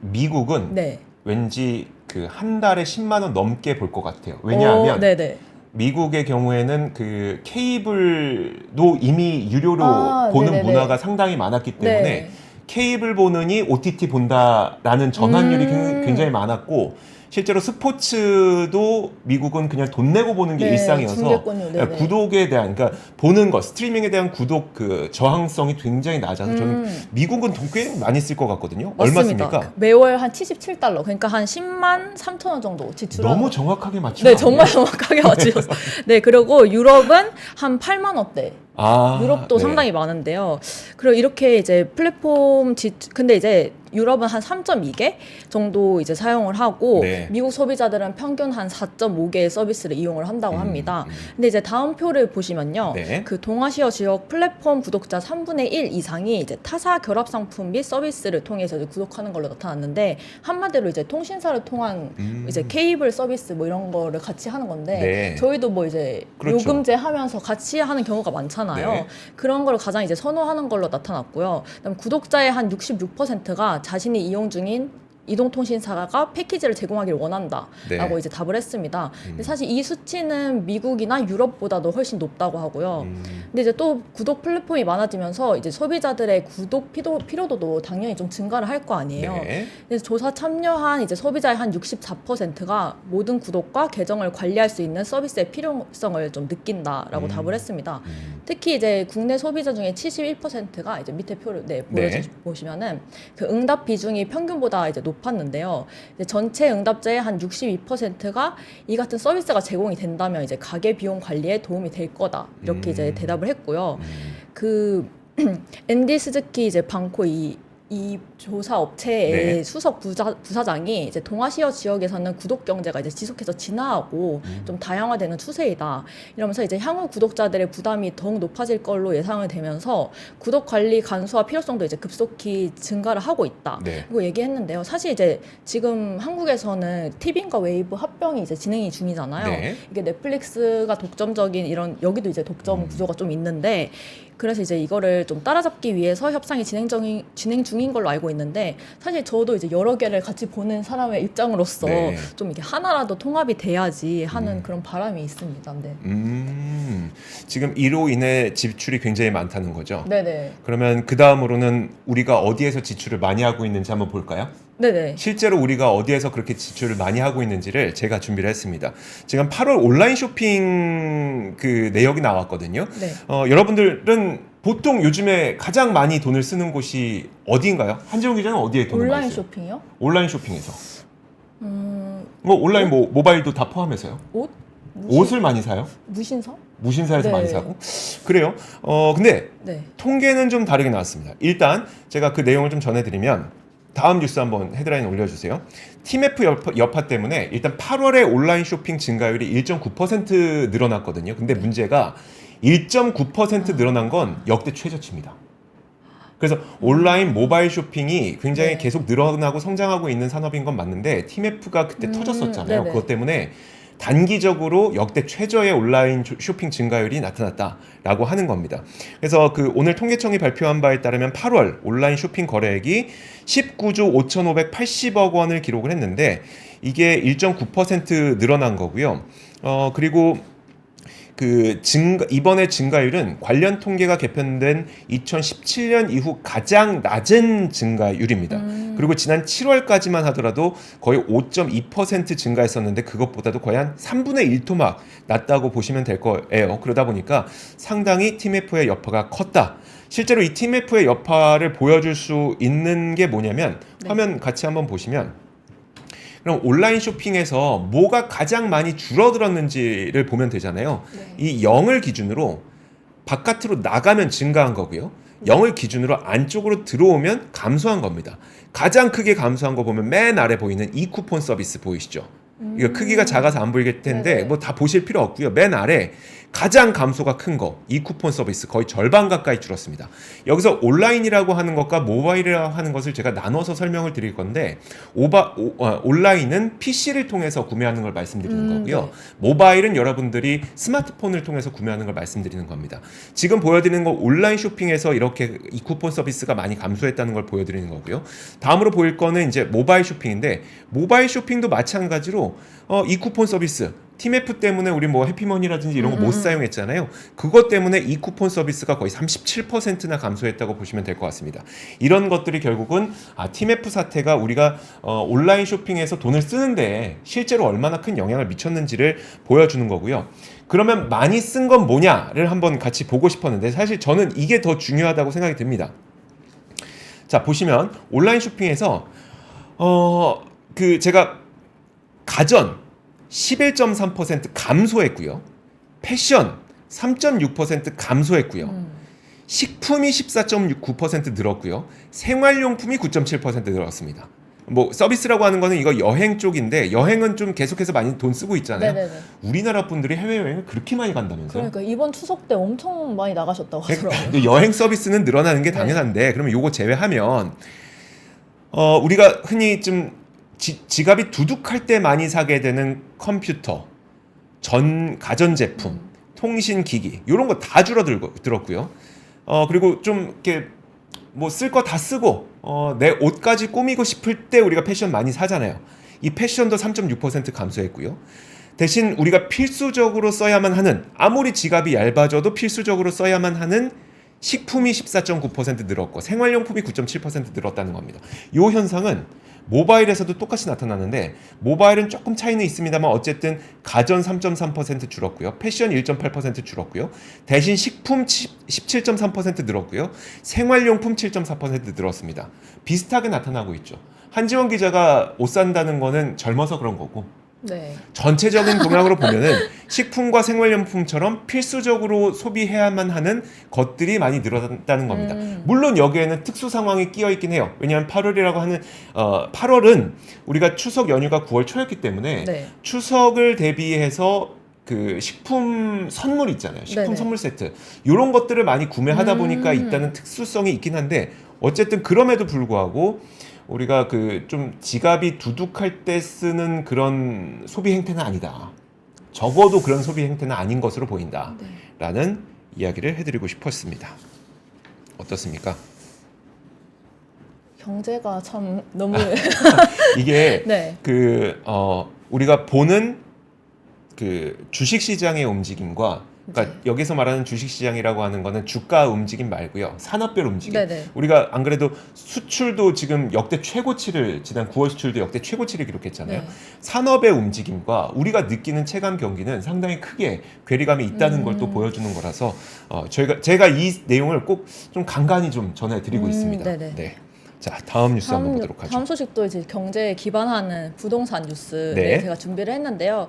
Speaker 1: 미국은
Speaker 2: 네.
Speaker 1: 왠지 그 한 달에 10만 원 넘게 볼 것 같아요. 왜냐하면
Speaker 2: 네네.
Speaker 1: 미국의 경우에는 그 케이블도 이미 유료로 보는
Speaker 2: 네네네.
Speaker 1: 문화가 상당히 많았기 때문에
Speaker 2: 네.
Speaker 1: 케이블 보느니 OTT 본다라는 전환율이 굉장히 많았고 실제로 스포츠도 미국은 그냥 돈 내고 보는 게
Speaker 2: 네,
Speaker 1: 일상이어서
Speaker 2: 중계권료, 네네.
Speaker 1: 구독에 대한 그러니까 보는 것 스트리밍에 대한 구독 그 저항성이 굉장히 낮아서 저는 미국은 돈 꽤 많이 쓸 것 같거든요. 얼마
Speaker 2: 맞습니다.
Speaker 1: 씁니까?
Speaker 2: 매월 한 $77, 그러니까 한 10만 3천 원 정도 지출하는.
Speaker 1: 너무 정확하게 맞추면
Speaker 2: 네, 정말 정확하게 맞추셨어요. 네, 그리고 유럽은 한 8만 원대. 유럽도
Speaker 1: 네.
Speaker 2: 상당히 많은데요. 그리고 이렇게 이제 플랫폼 근데 이제 유럽은 한 3.2개 정도 이제 사용을 하고
Speaker 1: 네.
Speaker 2: 미국 소비자들은 평균 한 4.5개의 서비스를 이용을 한다고 합니다. 근데 이제 다음 표를 보시면요.
Speaker 1: 네.
Speaker 2: 그 동아시아 지역 플랫폼 구독자 3분의 1 이상이 이제 타사 결합 상품 및 서비스를 통해서 이제 구독하는 걸로 나타났는데 한마디로 이제 통신사를 통한 이제 케이블 서비스 뭐 이런 거를 같이 하는 건데
Speaker 1: 네.
Speaker 2: 저희도 뭐 이제
Speaker 1: 그렇죠.
Speaker 2: 요금제 하면서 같이 하는 경우가 많잖아요.
Speaker 1: 네.
Speaker 2: 그런 걸 가장 이제 선호하는 걸로 나타났고요. 그다음 구독자의 한 66%가 자신이 이용 중인 이동통신사가 패키지를 제공하기를 원한다라고
Speaker 1: 네.
Speaker 2: 이제 답을 했습니다. 근데 사실 이 수치는 미국이나 유럽보다도 훨씬 높다고 하고요. 근데 이제 또 구독 플랫폼이 많아지면서 이제 소비자들의 구독 피로도도 당연히 좀 증가를 할 거 아니에요.
Speaker 1: 네.
Speaker 2: 그래서 조사 참여한 이제 소비자의 한 64%가 모든 구독과 계정을 관리할 수 있는 서비스의 필요성을 좀 느낀다라고 답을 했습니다. 특히 이제 국내 소비자 중에 71%가 이제 밑에 표를 보시면은 그 응답 비중이 평균보다 이제 높았는데요. 이제 전체 응답자의 한 62%가 이 같은 서비스가 제공이 된다면 이제 가계 비용 관리에 도움이 될 거다 이렇게 이제 대답을 했고요. 그 앤디 스즈키 이제 방코 이 조사 업체의
Speaker 1: 네.
Speaker 2: 수석 부사장이 이제 동아시아 지역에서는 구독 경제가 이제 지속해서 진화하고 좀 다양화되는 추세이다. 이러면서 이제 향후 구독자들의 부담이 더욱 높아질 걸로 예상이 되면서 구독 관리 간소화 필요성도 이제 급속히 증가를 하고 있다.
Speaker 1: 네.
Speaker 2: 그리고 얘기했는데요. 사실 이제 지금 한국에서는 티빙과 웨이브 합병이 이제 진행이 중이잖아요.
Speaker 1: 네.
Speaker 2: 이게 넷플릭스가 독점적인 이런 여기도 이제 독점 구조가 좀 있는데 그래서 이제 이거를 좀 따라잡기 위해서 협상이 진행 중인 걸로 알고 있는데 사실 저도 이제 여러 개를 같이 보는 사람의 입장으로서
Speaker 1: 네.
Speaker 2: 좀 이게 하나라도 통합이 돼야지 하는 그런 바람이 있습니다. 네.
Speaker 1: 지금 이로 인해 지출이 굉장히 많다는 거죠.
Speaker 2: 네네.
Speaker 1: 그러면 그 다음으로는 우리가 어디에서 지출을 많이 하고 있는지 한번 볼까요?
Speaker 2: 네네.
Speaker 1: 실제로 우리가 어디에서 그렇게 지출을 많이 하고 있는지를 제가 준비를 했습니다. 지금 8월 온라인 쇼핑 그 내역이 나왔거든요.
Speaker 2: 네.
Speaker 1: 여러분들은 보통 요즘에 가장 많이 돈을 쓰는 곳이 어디인가요? 한지용 기자는 어디에 돈을 많이
Speaker 2: 온라인
Speaker 1: 써요?
Speaker 2: 쇼핑이요?
Speaker 1: 온라인 쇼핑에서. 뭐 온라인 뭐 모바일도 다 포함해서요.
Speaker 2: 옷?
Speaker 1: 옷을 많이 사요?
Speaker 2: 무신사?
Speaker 1: 무신사에서
Speaker 2: 네.
Speaker 1: 많이 사고. 그래요. 근데
Speaker 2: 네.
Speaker 1: 통계는 좀 다르게 나왔습니다. 일단 제가 그 내용을 좀 전해드리면 다음 뉴스 한번 헤드라인 올려주세요. 티맵프 여파 때문에 일단 8월에 온라인 쇼핑 증가율이 1.9% 늘어났거든요. 근데 문제가 1.9% 늘어난 건 역대 최저치입니다. 그래서 온라인 모바일 쇼핑이 굉장히
Speaker 2: 네.
Speaker 1: 계속 늘어나고 성장하고 있는 산업인 건 맞는데 티맵프가 그때 터졌었잖아요.
Speaker 2: 네네.
Speaker 1: 그것 때문에 단기적으로 역대 최저의 온라인 쇼핑 증가율이 나타났다라고 하는 겁니다. 그래서 그 오늘 통계청이 발표한 바에 따르면 8월 온라인 쇼핑 거래액이 19조 5,580억 원을 기록을 했는데 이게 1.9% 늘어난 거고요. 그리고 이번에 증가율은 관련 통계가 개편된 2017년 이후 가장 낮은 증가율입니다. 그리고 지난 7월까지만 하더라도 거의 5.2% 증가했었는데 그것보다도 거의 한 3분의 1토막 낮다고 보시면 될 거예요. 그러다 보니까 상당히 티맵프의 여파가 컸다. 실제로 이 티맵프의 여파를 보여줄 수 있는 게 뭐냐면 화면 같이 한번 보시면 그럼 온라인 쇼핑에서 뭐가 가장 많이 줄어들었는지를 보면 되잖아요.
Speaker 2: 네.
Speaker 1: 이 0을 기준으로 바깥으로 나가면 증가한 거고요. 0을 기준으로 안쪽으로 들어오면 감소한 겁니다. 가장 크게 감소한 거 보면 맨 아래 보이는 이 쿠폰 서비스 보이시죠? 이거 크기가 작아서 안 보이겠 텐데
Speaker 2: 네네.
Speaker 1: 뭐 다 보실 필요 없고요. 맨 아래 가장 감소가 큰 거, 이 쿠폰 서비스 거의 절반 가까이 줄었습니다. 여기서 온라인이라고 하는 것과 모바일이라고 하는 것을 제가 나눠서 설명을 드릴 건데 온라인은 PC를 통해서 구매하는 걸 말씀드리는 거고요.
Speaker 2: 네.
Speaker 1: 모바일은 여러분들이 스마트폰을 통해서 구매하는 걸 말씀드리는 겁니다. 지금 보여드리는 건 온라인 쇼핑에서 이렇게 이 쿠폰 서비스가 많이 감소했다는 걸 보여드리는 거고요. 다음으로 보일 거는 이제 모바일 쇼핑인데 모바일 쇼핑도 마찬가지로 이 쿠폰 서비스 티맵프 때문에 우리 뭐 해피머니라든지 이런 거 못 사용했잖아요. 그것 때문에 이 쿠폰 서비스가 거의 37%나 감소했다고 보시면 될 것 같습니다. 이런 것들이 결국은 티맵프 사태가 우리가 온라인 쇼핑에서 돈을 쓰는데 실제로 얼마나 큰 영향을 미쳤는지를 보여주는 거고요. 그러면 많이 쓴 건 뭐냐를 한번 같이 보고 싶었는데 사실 저는 이게 더 중요하다고 생각이 듭니다. 자, 보시면 온라인 쇼핑에서 제가 가전 11.3% 감소했고요. 패션 3.6% 감소했고요. 식품이 14.9% 늘었고요. 생활용품이 9.7% 늘었습니다. 뭐 서비스라고 하는 거는 이거 여행 쪽인데 여행은 좀 계속해서 많이 돈 쓰고 있잖아요.
Speaker 2: 네네네.
Speaker 1: 우리나라 분들이 해외여행을 그렇게 많이 간다면서요?
Speaker 2: 그러니까 이번 추석 때 엄청 많이 나가셨다고 하더라고요.
Speaker 1: 근데 여행 서비스는 늘어나는 게 당연한데 그러면 요거 제외하면 우리가 흔히 좀 지갑이 두둑할 때 많이 사게 되는 컴퓨터, 가전제품, 통신기기 이런 거 다 줄어들었고요. 그리고 좀 이렇게 뭐 쓸 거 다 쓰고 내 옷까지 꾸미고 싶을 때 우리가 패션 많이 사잖아요. 이 패션도 3.6% 감소했고요. 대신 우리가 필수적으로 써야만 하는 아무리 지갑이 얇아져도 필수적으로 써야만 하는 식품이 14.9% 늘었고 생활용품이 9.7% 늘었다는 겁니다. 이 현상은 모바일에서도 똑같이 나타나는데 모바일은 조금 차이는 있습니다만 어쨌든 가전 3.3% 줄었고요. 패션 1.8% 줄었고요. 대신 식품 17.3% 늘었고요. 생활용품 7.4% 늘었습니다. 비슷하게 나타나고 있죠. 한지원 기자가 옷 산다는 거는 젊어서 그런 거고
Speaker 2: 네.
Speaker 1: 전체적인 동향으로 보면은 식품과 생활용품처럼 필수적으로 소비해야만 하는 것들이 많이 늘어났다는 겁니다. 물론 여기에는 특수 상황이 끼어 있긴 해요. 왜냐하면 8월이라고 하는 8월은 우리가 추석 연휴가 9월 초였기 때문에
Speaker 2: 네.
Speaker 1: 추석을 대비해서 그 식품 선물 있잖아요. 식품
Speaker 2: 네네.
Speaker 1: 선물 세트 이런 것들을 많이 구매하다 보니까 있다는 특수성이 있긴 한데 어쨌든 그럼에도 불구하고 우리가 그 좀 지갑이 두둑할 때 쓰는 그런 소비 행태는 아니다. 적어도 그런 소비 행태는 아닌 것으로 보인다라는 이야기를 해드리고 싶었습니다. 어떻습니까?
Speaker 2: 경제가 참 너무
Speaker 1: 이게
Speaker 2: 네.
Speaker 1: 우리가 보는 그 주식 시장의 움직임과 그러니까 여기서 말하는 주식시장이라고 하는 거는 주가 움직임 말고요. 산업별 움직임.
Speaker 2: 네네.
Speaker 1: 우리가 안 그래도 수출도 지금 역대 최고치를 지난 9월 수출도 역대 최고치를 기록했잖아요.
Speaker 2: 네.
Speaker 1: 산업의 움직임과 우리가 느끼는 체감 경기는 상당히 크게 괴리감이 있다는 걸 또 보여주는 거라서 제가 이 내용을 꼭 좀 간간히 좀 전해드리고 있습니다.
Speaker 2: 네네.
Speaker 1: 네. 자, 다음 뉴스 한번 보도록 하죠.
Speaker 2: 다음 소식도 이제 경제에 기반하는 부동산 뉴스
Speaker 1: 네.
Speaker 2: 제가 준비를 했는데요.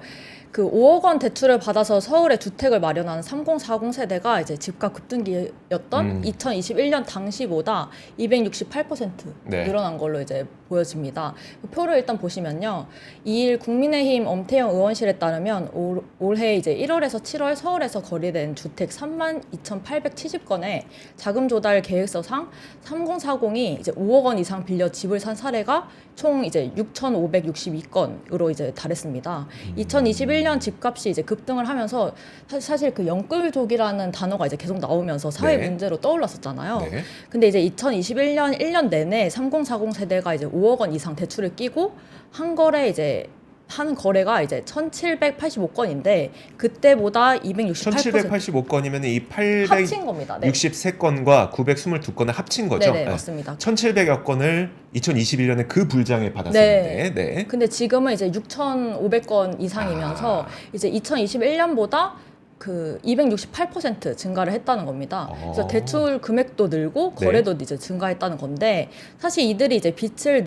Speaker 2: 그 5억 원 대출을 받아서 서울에 주택을 마련하는 3040 세대가 이제 집값 급등기였던 2021년 당시보다 268%
Speaker 1: 네.
Speaker 2: 늘어난 걸로 이제 보여집니다. 그 표를 일단 보시면요. 2일 국민의힘 엄태영 의원실에 따르면 올해 이제 1월에서 7월 서울에서 거래된 주택 32,870건에 자금 조달 계획서상 3040이 이제 5억 원 이상 빌려 집을 산 사례가 총 이제 6,562건으로 이제 달했습니다. 2021년 집값이 이제 급등을 하면서 사실 그 영끌족이라는 단어가 이제 계속 나오면서 사회
Speaker 1: 네.
Speaker 2: 문제로 떠올랐었잖아요.
Speaker 1: 네.
Speaker 2: 근데 이제 2021년 1년 내내 3040 세대가 이제 5억 원 이상 대출을 끼고 한 거래가 이제 1,785건인데 그때보다 268%
Speaker 1: 1785건이면 이
Speaker 2: 합친 겁니다. 네.
Speaker 1: 63건과 922건을 합친 거죠.
Speaker 2: 네네, 맞습니다.
Speaker 1: 1,700여 건을 2021년에 그 불장에 받았었는데. 네.
Speaker 2: 근데 지금은 이제 6,500건 이상이면서 이제 2021년보다 그 268% 증가를 했다는 겁니다. 그래서 대출 금액도 늘고 거래도 이제 증가했다는 건데 사실 이들이 이제 빚을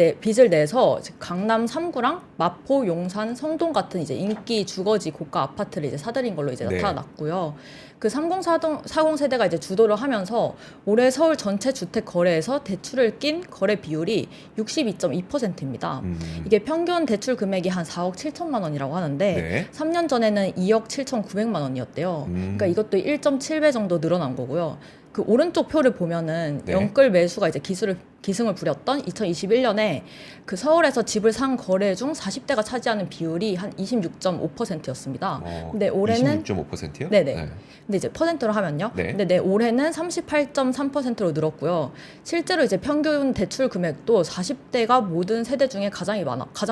Speaker 2: 내서 강남 3구랑 마포, 용산, 성동 같은 이제 인기 주거지 고가 아파트를 이제 사들인 걸로 이제 나타났고요. 그 3040 세대가 이제 주도를 하면서 올해 서울 전체 주택 거래에서 대출을 낀 거래 비율이 62.2%입니다. 이게 평균 대출 금액이 한 4억 7천만 원이라고 하는데 3년 전에는 2억 7,900만 원이었대요. 그러니까 이것도 1.7배 정도 늘어난 거고요. 그 오른쪽 표를 보면은 영끌 매수가 이제 기승을 부렸던 2021년에 그 서울에서 집을 산 거래 중 40대가 차지하는 비율이 한 26.5%였습니다. 근데 올해는
Speaker 1: 26.5%요?
Speaker 2: 네네. 근데 이제 퍼센트로 하면요. 근데 올해는 38.3%로 늘었고요. 실제로 이제 평균 대출 금액도 40대가 모든 세대 중에 가장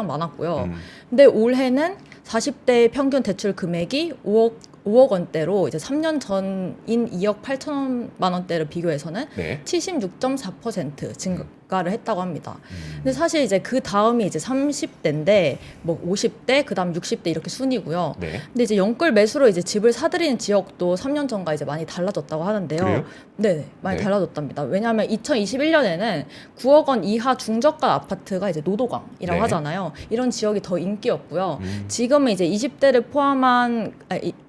Speaker 2: 많았고요. 근데 올해는 40대 평균 대출 금액이 5억 원대로 이제 3년 전인 2억 8천만 원대를 비교해서는 76.4% 고가를 했다고 합니다. 근데 사실 이제 그 다음이 이제 30대인데 뭐 50대, 그다음 60대 이렇게 순이고요.
Speaker 1: 네.
Speaker 2: 근데 이제 연끌 매수로 이제 집을 사들이는 지역도 3년 전과 이제 많이 달라졌다고 하는데요.
Speaker 1: 그래요?
Speaker 2: 네, 많이
Speaker 1: 네.
Speaker 2: 달라졌답니다. 왜냐하면 2021년에는 9억 원 이하 중저가 아파트가 이제 노도강이라고
Speaker 1: 네.
Speaker 2: 하잖아요. 이런 지역이 더 인기였고요. 지금은 이제 20대를 포함한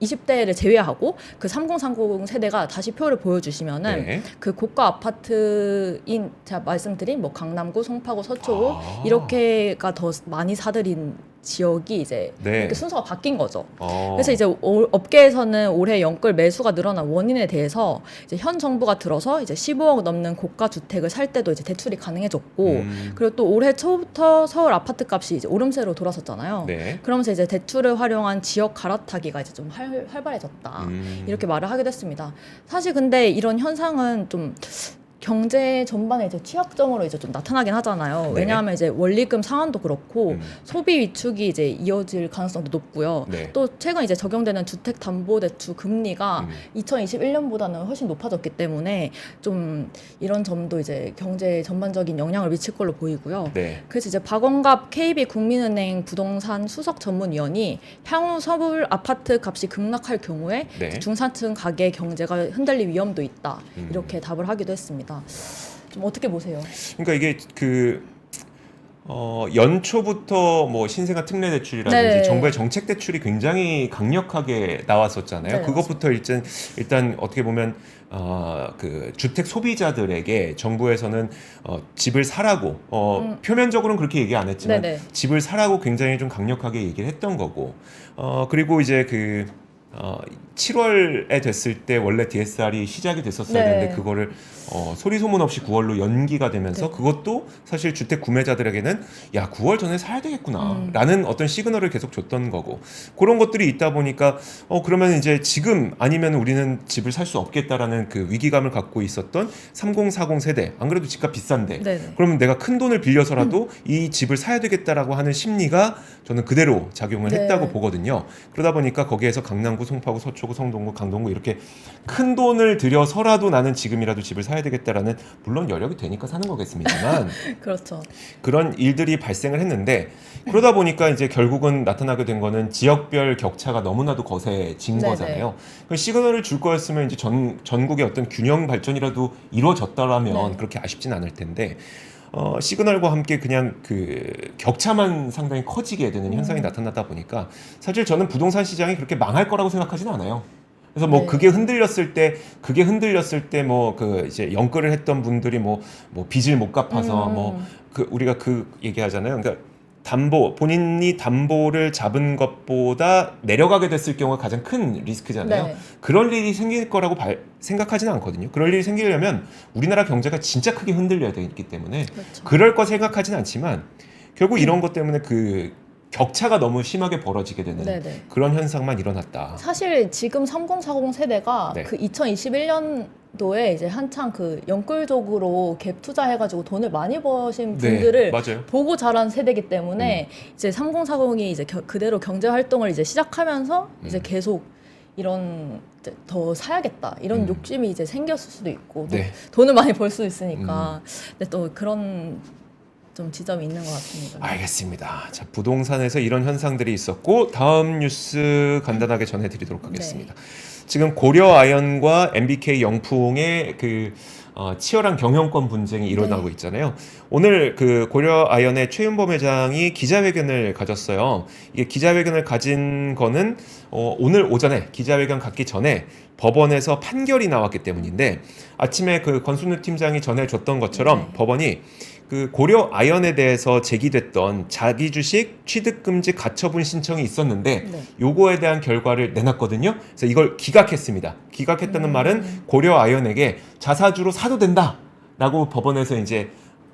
Speaker 2: 20대를 제외하고 그 3030 세대가 다시 표를 보여주시면은
Speaker 1: 네.
Speaker 2: 그 고가 아파트인 제가 말씀드린 뭐 강남구, 송파구, 서초구
Speaker 1: 아.
Speaker 2: 이렇게가 더 많이 사들인 지역이 이제
Speaker 1: 네.
Speaker 2: 이렇게 순서가 바뀐 거죠.
Speaker 1: 어.
Speaker 2: 그래서 이제 업계에서는 올해 연끌 매수가 늘어난 원인에 대해서 이제 현 정부가 들어서 이제 15억 넘는 고가 주택을 살 때도 이제 대출이 가능해졌고 그리고 또 올해 초부터 서울 아파트 값이 이제 오름세로 돌아섰잖아요.
Speaker 1: 네.
Speaker 2: 그러면서 이제 대출을 활용한 지역 갈아타기가 이제 좀 활발해졌다. 이렇게 말을 하게 됐습니다. 사실 근데 이런 현상은 좀 경제 전반에 이제 취약점으로 이제 좀 나타나긴 하잖아요.
Speaker 1: 네.
Speaker 2: 왜냐하면 이제 원리금 상한도 그렇고
Speaker 1: 음.
Speaker 2: 소비 위축이 이제 이어질 가능성도 높고요.
Speaker 1: 네.
Speaker 2: 또 최근 이제 적용되는 주택담보대출 금리가 2021년보다는 훨씬 높아졌기 때문에 좀 이런 점도 이제 경제에 전반적인 영향을 미칠 걸로 보이고요.
Speaker 1: 네.
Speaker 2: 그래서 이제 박원갑 KB국민은행 부동산 수석 전문위원이 향후 서울 아파트 값이 급락할 경우에
Speaker 1: 네.
Speaker 2: 중산층 가계 경제가 흔들릴 위험도 있다. 이렇게 답을 하기도 했습니다. 좀 어떻게 보세요?
Speaker 1: 그러니까 이게 그 연초부터 뭐 신생아 특례 대출이라든지
Speaker 2: 네.
Speaker 1: 정부의 정책 대출이 굉장히 강력하게 나왔었잖아요.
Speaker 2: 네,
Speaker 1: 그것부터 일단 어떻게 보면 그 주택 소비자들에게 정부에서는 집을 사라고 표면적으로는 그렇게 얘기 안 했지만
Speaker 2: 네네.
Speaker 1: 집을 사라고 굉장히 좀 강력하게 얘기를 했던 거고 그리고 이제 그 7월에 됐을 때 원래 DSR이 시작이 됐었어야
Speaker 2: 네.
Speaker 1: 되는데 그거를 소리 소문 없이 9월로 연기가 되면서
Speaker 2: 네.
Speaker 1: 그것도 사실 주택 구매자들에게는 야 9월 전에 사야 되겠구나 라는 어떤 시그널을 계속 줬던 거고 그런 것들이 있다 보니까 그러면 이제 지금 아니면 우리는 집을 살 수 없겠다라는 그 위기감을 갖고 있었던 3040 세대 안 그래도 집값 비싼데
Speaker 2: 네네.
Speaker 1: 그러면 내가 큰 돈을 빌려서라도 이 집을 사야 되겠다라고 하는 심리가 저는 그대로 작용을
Speaker 2: 네.
Speaker 1: 했다고 보거든요. 그러다 보니까 거기에서 강남구, 송파구, 서초구, 성동구, 강동구 이렇게 큰 돈을 들여서라도 나는 지금이라도 집을 사야 되겠다라는 물론 여력이 되니까 사는 거겠습니다만
Speaker 2: 그렇죠.
Speaker 1: 그런 일들이 발생을 했는데 그러다 보니까 이제 결국은 나타나게 된 거는 지역별 격차가 너무나도 거세진
Speaker 2: 네네.
Speaker 1: 거잖아요. 그 시그널을 줄 거였으면 이제 전국의 어떤 균형 발전이라도 이루어졌더라면
Speaker 2: 네.
Speaker 1: 그렇게 아쉽진 않을 텐데 시그널과 함께 그냥 그 격차만 상당히 커지게 되는 현상이 나타나다 보니까 사실 저는 부동산 시장이 그렇게 망할 거라고 생각하지는 않아요. 그래서 뭐
Speaker 2: 네.
Speaker 1: 그게 흔들렸을 때 뭐 그 이제 연끌을 했던 분들이 뭐 빚을 못 갚아서 뭐 그 우리가 그 얘기하잖아요. 그러니까 본인이 담보를 잡은 것보다 내려가게 됐을 경우가 가장 큰 리스크잖아요.
Speaker 2: 네.
Speaker 1: 그럴 일이 생길 거라고 생각하지는 않거든요. 그럴 일이 생기려면 우리나라 경제가 진짜 크게 흔들려야 되기 때문에
Speaker 2: 그렇죠.
Speaker 1: 그럴 거 생각하지는 않지만 결국 이런 것 때문에 그 격차가 너무 심하게 벌어지게 되는
Speaker 2: 네네.
Speaker 1: 그런 현상만 일어났다.
Speaker 2: 사실 지금 3040 세대가
Speaker 1: 네.
Speaker 2: 그 2021년도에 이제 한창 그 연끌적으로 갭 투자해가지고 돈을 많이 버신 분들을
Speaker 1: 네, 맞아요.
Speaker 2: 보고 자란 세대이기 때문에 이제 3040이 이제 그대로 경제 활동을 이제 시작하면서 이제 계속 이런 이제 더 사야겠다 이런 욕심이 이제 생겼을 수도 있고 또
Speaker 1: 네.
Speaker 2: 돈을 많이 벌 수 있으니까 근데 또 그런 좀 지점이 있는 것 같습니다.
Speaker 1: 알겠습니다. 자, 부동산에서 이런 현상들이 있었고 다음 뉴스 간단하게 전해드리도록 하겠습니다. 지금 고려 아연과 MBK 영풍의 그 치열한 경영권 분쟁이 일어나고 있잖아요. 오늘 그 고려 아연의 최윤범 회장이 기자회견을 가졌어요. 이게 기자회견을 가진 거는 오늘 오전에 기자회견 갖기 전에 법원에서 판결이 나왔기 때문인데 아침에 그 권순우 팀장이 전해줬던 것처럼 법원이 그 고려 아연에 대해서 제기됐던 자기 주식 취득 금지 가처분 신청이 있었는데 요거에 대한 결과를 내놨거든요. 그래서 이걸 기각했습니다. 기각했다는 말은 고려 아연에게 자사주로 사도 된다라고 법원에서 이제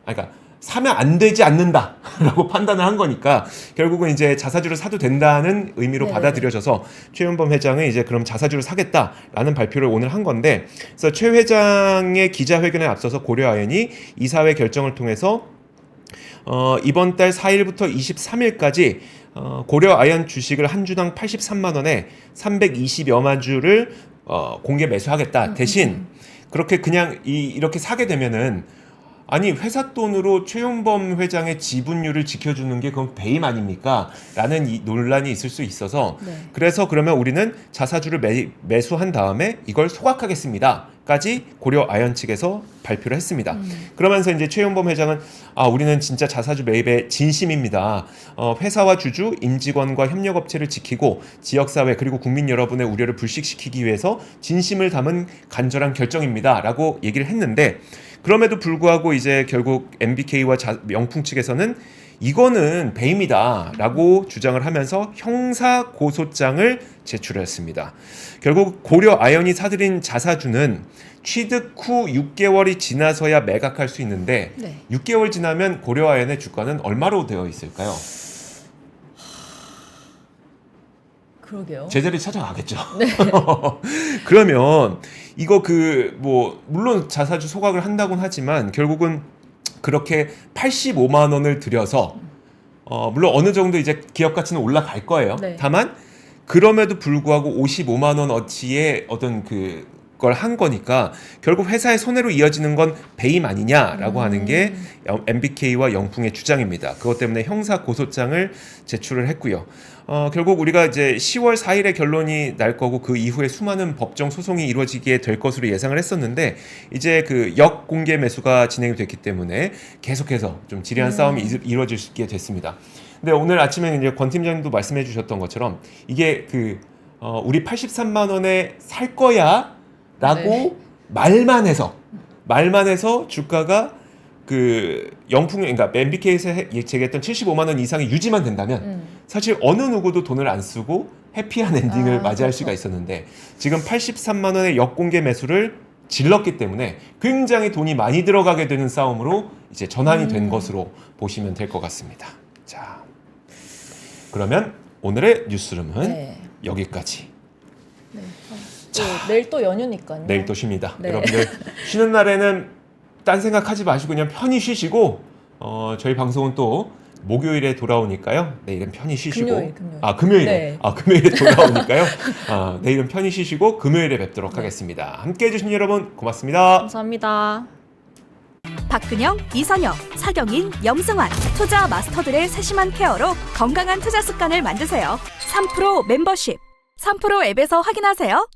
Speaker 1: 그러니까 사면 안 되지 않는다라고 판단을 한 거니까 결국은 이제 자사주를 사도 된다는 의미로 받아들여져서 최윤범 회장은 이제 그럼 자사주를 사겠다라는 발표를 오늘 한 건데 그래서 최 회장의 기자회견에 앞서서 고려아연이 이사회 결정을 통해서 이번 달 4일부터 23일까지 고려아연 주식을 한 주당 83만 원에 320여만 주를 공개 매수하겠다. 대신 그렇게 그냥 이렇게 사게 되면은 아니 회사 돈으로 최윤범 회장의 지분율을 지켜주는 게 그건 배임 아닙니까? 라는 이 논란이 있을 수 있어서
Speaker 2: 네.
Speaker 1: 그래서 그러면 우리는 자사주를 매수한 다음에 이걸 소각하겠습니다. 까지 고려 아연 측에서 발표를 했습니다. 그러면서 이제 최윤범 회장은 우리는 진짜 자사주 매입에 진심입니다. 회사와 주주, 임직원과 협력업체를 지키고 지역사회 그리고 국민 여러분의 우려를 불식시키기 위해서 진심을 담은 간절한 결정입니다. 라고 얘기를 했는데 그럼에도 불구하고 이제 결국 MBK와 영풍 측에서는 이거는 배임이다 라고 주장을 하면서 형사 고소장을 제출했습니다. 결국 고려 아연이 사들인 자사주는 취득 후 6개월이 지나서야 매각할 수 있는데
Speaker 2: 네.
Speaker 1: 6개월 지나면 고려 아연의 주가는 얼마로 되어 있을까요?
Speaker 2: 그러게요.
Speaker 1: 제자리 찾아가겠죠. 그러면 이거 물론 자사주 소각을 한다고는 하지만 결국은 그렇게 85만 원을 들여서 물론 어느 정도 이제 기업 가치는 올라갈 거예요.
Speaker 2: 네.
Speaker 1: 다만 그럼에도 불구하고 55만 원 어치의 어떤 걸 한 거니까 결국 회사의 손해로 이어지는 건 배임 아니냐라고 하는 게 MBK와 영풍의 주장입니다. 그것 때문에 형사 고소장을 제출을 했고요. 결국 우리가 이제 10월 4일에 결론이 날 거고 그 이후에 수많은 법정 소송이 이루어지게 될 것으로 예상을 했었는데 이제 그 역공개 매수가 진행이 됐기 때문에 계속해서 좀 지리한 싸움이 이루어지게 됐습니다. 근데 오늘 아침에 이제 권 팀장님도 말씀해 주셨던 것처럼 이게 우리 83만 원에 살 거야 라고
Speaker 2: 네.
Speaker 1: 말만 해서 주가가 영풍 그러니까 MBK에서 제기했던 75만 원 이상이 유지만 된다면 사실 어느 누구도 돈을 안 쓰고 해피한 엔딩을 맞이할
Speaker 2: 그렇죠.
Speaker 1: 수가 있었는데 지금 83만 원의 역공개 매수를 질렀기 때문에 굉장히 돈이 많이 들어가게 되는 싸움으로 이제 전환이 된 것으로 보시면 될 것 같습니다. 자, 그러면 오늘의 뉴스룸은
Speaker 2: 네.
Speaker 1: 여기까지.
Speaker 2: 네. 내일 또 연휴니까요.
Speaker 1: 내일 또 쉽니다.
Speaker 2: 네.
Speaker 1: 여러분들 쉬는 날에는 딴 생각하지 마시고 그냥 편히 쉬시고 저희 방송은 또 목요일에 돌아오니까요. 내일은 편히 쉬시고
Speaker 2: 금요일.
Speaker 1: 금요일에
Speaker 2: 네.
Speaker 1: 금요일에 돌아오니까요. 내일은 편히 쉬시고 금요일에 뵙도록 하겠습니다. 함께해 주신 여러분 고맙습니다.
Speaker 2: 감사합니다.
Speaker 3: 박근영, 이선영, 사경인, 염승환 투자 마스터들의 세심한 케어로 건강한 투자 습관을 만드세요. 3프로 멤버십 3프로 앱에서 확인하세요.